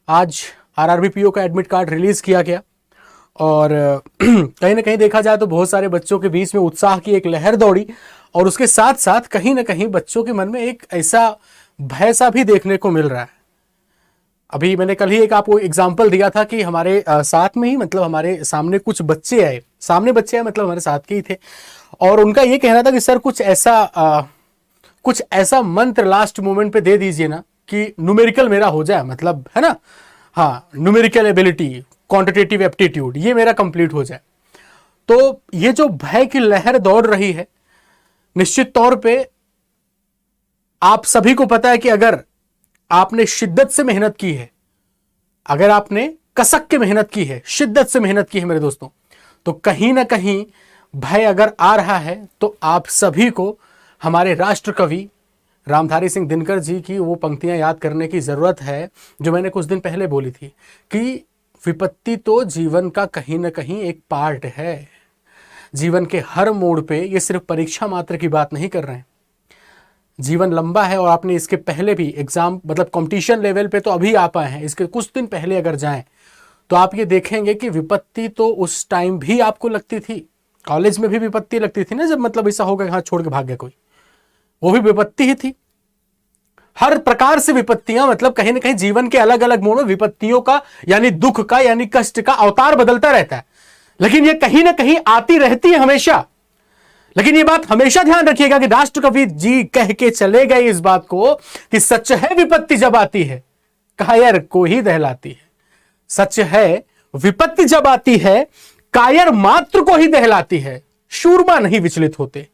आज RRB PO का admit card release किया गया और कहीं ना कहीं देखा जाए तो बहुत सारे बच्चों के बीच में उत्साह की एक लहर दौड़ी और उसके साथ साथ कहीं ना कहीं बच्चों के मन में एक ऐसा भय सा भी देखने को मिल रहा है। अभी मैंने कल ही एक आपको एग्जाम्पल दिया था कि हमारे साथ में ही मतलब हमारे सामने कुछ बच्चे आए, मतलब हमारे साथ के ही थे और उनका ये कहना था कि सर कुछ ऐसा मंत्र लास्ट मोमेंट पे दे दीजिए ना कि न्यूमेरिकल मेरा हो जाए, मतलब है ना, हाँ, न्यूमेरिकल एबिलिटी, क्वांटिटेटिव एप्टीट्यूड ये मेरा कंप्लीट हो जाए। तो ये जो भय की लहर दौड़ रही है, निश्चित तौर पे आप सभी को पता है कि अगर आपने शिद्दत से मेहनत की है, अगर आपने कसक के मेहनत की है, शिद्दत से मेहनत की है मेरे दोस्तों, तो कहीं ना कहीं भय अगर आ रहा है तो आप सभी को हमारे राष्ट्र कवि रामधारी सिंह दिनकर जी की वो पंक्तियां याद करने की जरूरत है जो मैंने कुछ दिन पहले बोली थी कि विपत्ति तो जीवन का कहीं ना कहीं एक पार्ट है। जीवन के हर मोड़ पे ये सिर्फ परीक्षा मात्र की बात नहीं कर रहे हैं। जीवन लंबा है और आपने इसके पहले भी एग्जाम मतलब कंपटीशन लेवल पे तो अभी आ पाए हैं, इसके कुछ दिन पहले अगर जाएं तो आप ये देखेंगे कि विपत्ति तो उस टाइम भी आपको लगती थी, कॉलेज में भी विपत्ति लगती थी ना, जब मतलब ऐसा होगा हाँ छोड़ के भाग गया कोई, वो भी विपत्ति ही थी। हर प्रकार से विपत्तियां मतलब कहीं ना कहीं जीवन के अलग अलग मोड़ में विपत्तियों का यानी दुख का यानी कष्ट का अवतार बदलता रहता है, लेकिन ये कहीं ना कहीं आती रहती है हमेशा। लेकिन ये बात हमेशा ध्यान रखिएगा कि राष्ट्र कवि जी कह के चले गए इस बात को कि सच है विपत्ति जब आती है कायर को ही दहलाती है। सच है विपत्ति जब आती है कायर मात्र को ही दहलाती है, शूरमा नहीं विचलित होते।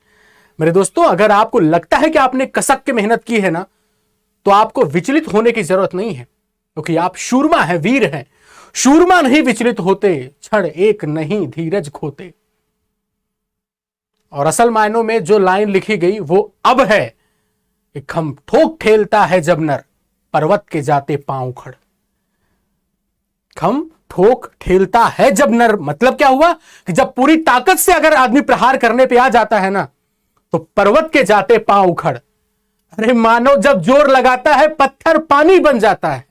मेरे दोस्तों, अगर आपको लगता है कि आपने कसक के मेहनत की है ना, तो आपको विचलित होने की जरूरत नहीं है, क्योंकि आप शूरमा है, वीर हैं। शूरमा नहीं विचलित होते, क्षण एक नहीं धीरज खोते। और असल मायनों में जो लाइन लिखी गई वो अब है कि खम ठोक ठेलता है जब नर पर्वत के जाते पांव उखड़। खम ठोक ठेलता है जब नर मतलब क्या हुआ कि जब पूरी ताकत से अगर आदमी प्रहार करने पे आ जाता है ना तो पर्वत के जाते पांव उखड़। अरे मानो जब जोर लगाता है पत्थर पानी बन जाता है,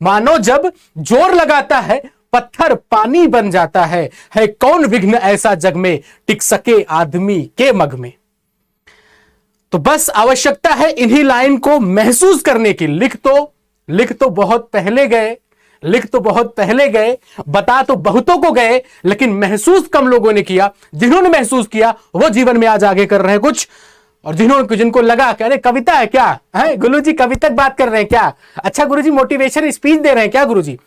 मानो जब जोर लगाता है पत्थर पानी बन जाता है कौन विघ्न ऐसा जग में टिक सके आदमी के मग में। तो बस आवश्यकता है इन्हीं लाइन को महसूस करने की। लिख तो बहुत पहले गए, बता तो बहुतों को गए, लेकिन महसूस कम लोगों ने किया। जिन्होंने महसूस किया वो जीवन में आज आगे कर रहे हैं कुछ, और जिनको लगा कि अरे कविता है क्या है, गुरुजी कविता बात कर रहे हैं क्या, अच्छा गुरुजी मोटिवेशन स्पीच दे रहे हैं क्या गुरुजी।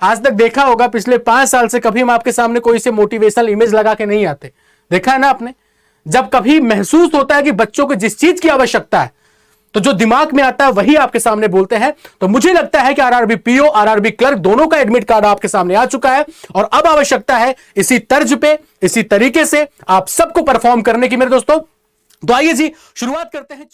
आज तक देखा होगा पिछले 5 साल से कभी हम आपके सामने कोई से मोटिवेशनल इमेज लगा के नहीं आते, देखा है ना आपने। जब कभी महसूस होता है कि बच्चों को जिस चीज की आवश्यकता है तो जो दिमाग में आता है वही आपके सामने बोलते हैं। तो मुझे लगता है कि आरआरबी पीओ, आरआरबी क्लर्क दोनों का एडमिट कार्ड आपके सामने आ चुका है और अब आवश्यकता है इसी तर्ज पे, इसी तरीके से आप सबको परफॉर्म करने की मेरे दोस्तों। तो आइए जी शुरुआत करते हैं।